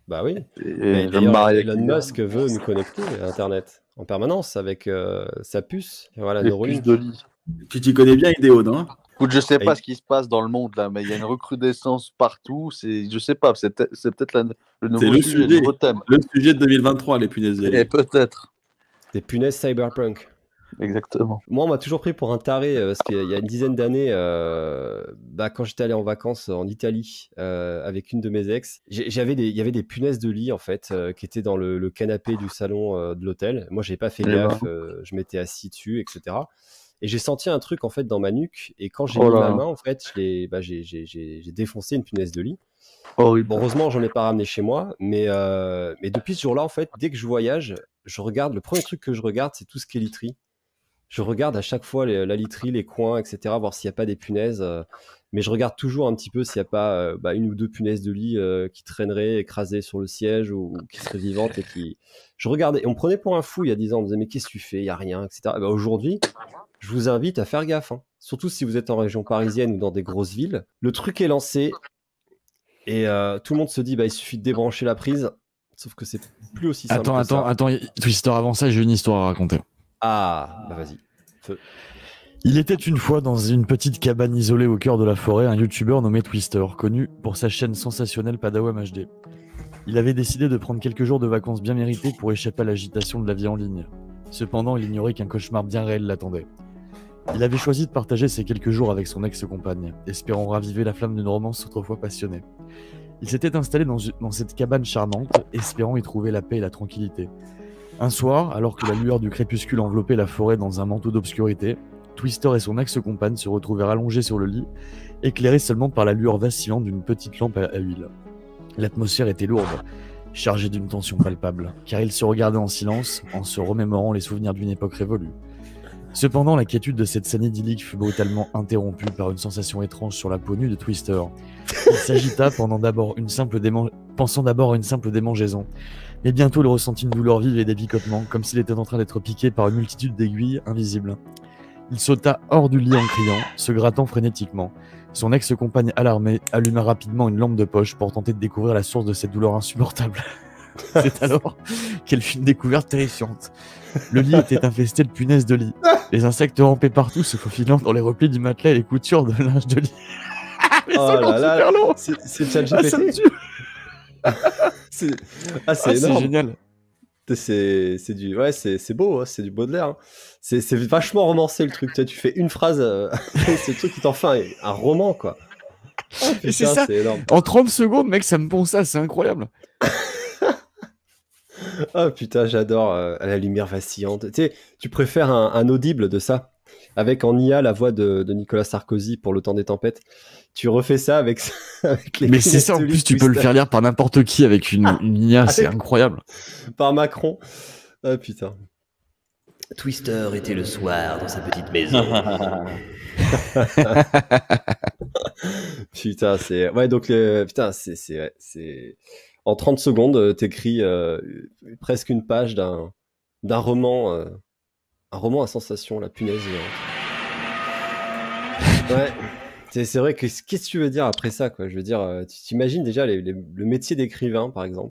Bah oui. Et je me D'ailleurs, marie avec Elon l'idée. Musk veut nous connecter à Internet en permanence avec sa puce, voilà, Les puces de Neuralink. lit. Tu t'y connais bien, Idéo, non? Écoute, je sais Ah, pas ce qui se passe dans le monde là, mais il y a une recrudescence partout. Je sais pas, c'est peut-être le C'est nouveau le sujet, le sujet. nouveau thème. Le sujet de 2023, les punaises de Et lit. peut-être. des punaises cyberpunk. Exactement. Moi, on m'a toujours pris pour un taré parce qu'il y a une dizaine d'années, bah, quand j'étais allé en vacances en Italie avec une de mes ex, il y avait des punaises de lit en fait qui étaient dans le canapé du salon de l'hôtel. Moi, j'ai pas fait Eh ben. gaffe, je m'étais assis dessus, etc. Et j'ai senti un truc en fait dans ma nuque. Et quand j'ai Oh mis ma là, main, en fait, j'ai défoncé une punaise de lit. Bon, horrible. heureusement, j'en ai pas ramené chez moi, mais depuis ce jour-là, en fait, dès que je voyage, je regarde. Le premier truc que je regarde, c'est tout ce qui est literie. Je regarde à chaque fois la literie, les coins, etc., voir s'il n'y a pas des punaises. Mais je regarde toujours un petit peu s'il n'y a pas une ou deux punaises de lit qui traîneraient écrasées sur le siège ou qui seraient vivantes et qui. Je regardais, et on me prenait pour un fou il y a 10 ans. On me disait, mais qu'est-ce que tu fais? Il n'y a rien, etc. Et bah, aujourd'hui, je vous invite à faire gaffe, hein. Surtout si vous êtes en région parisienne ou dans des grosses villes. Le truc est lancé et tout le monde se dit, bah, il suffit de débrancher la prise. Sauf que c'est plus aussi simple que ça. Attends, Twister, avant ça, j'ai une histoire à raconter. Ah, bah vas-y. Feu. Il était une fois dans une petite cabane isolée au cœur de la forêt un youtubeur nommé Twister, connu pour sa chaîne sensationnelle Padawam HD. Il avait décidé de prendre quelques jours de vacances bien méritées pour échapper à l'agitation de la vie en ligne. Cependant, il ignorait qu'un cauchemar bien réel l'attendait. Il avait choisi de partager ces quelques jours avec son ex-compagne, espérant raviver la flamme d'une romance autrefois passionnée. Il s'était installé dans cette cabane charmante, espérant y trouver la paix et la tranquillité. Un soir, alors que la lueur du crépuscule enveloppait la forêt dans un manteau d'obscurité, Twister et son ex-compagne se retrouvèrent allongés sur le lit, éclairés seulement par la lueur vacillante d'une petite lampe à huile. L'atmosphère était lourde, chargée d'une tension palpable, car ils se regardaient en silence, en se remémorant les souvenirs d'une époque révolue. Cependant, la quiétude de cette scène idyllique fut brutalement interrompue par une sensation étrange sur la peau nue de Twister. Il s'agita pensant d'abord à une simple démangeaison, mais bientôt il ressentit une douleur vive et des picotements, comme s'il était en train d'être piqué par une multitude d'aiguilles invisibles. Il sauta hors du lit en criant, se grattant frénétiquement. Son ex-compagne alarmée alluma rapidement une lampe de poche pour tenter de découvrir la source de cette douleur insupportable. C'est alors qu'elle fit une découverte terrifiante. Le lit était infesté de punaises de lit. Les insectes rampaient partout, se faufilant dans les replis du matelas et les coutures de linge de lit. Mais Oh ça là compte là, super long. c'est Ah, ça me ChatGPT. tue. C'est Ah, c'est énorme. génial. C'est beau, hein, c'est du Baudelaire, hein. C'est vachement romancé le truc. Tu fais une phrase, c'est le truc qui t'en fait un roman, quoi. Oh Et c'est putain, ça. c'est énorme. En 30 secondes, mec, ça me pond ça, c'est incroyable. Oh putain, j'adore à la lumière vacillante. Tu sais, tu préfères un audible de ça, avec en IA la voix de Nicolas Sarkozy pour Le Temps des Tempêtes. Tu refais ça avec, avec les Mais c'est ça, en punaises de lit plus, tu peux le faire lire par n'importe qui avec une IA, c'est Avec- incroyable. par Macron. Ah putain. Twister était le soir dans sa petite maison. Putain, c'est. Ouais, donc, putain, c'est. En 30 secondes, t'écris presque une page d'un roman, un roman à sensation, la punaise. Ouais. C'est vrai que qu'est-ce que tu veux dire après ça, quoi? Je veux dire, tu t'imagines déjà le métier d'écrivain, par exemple.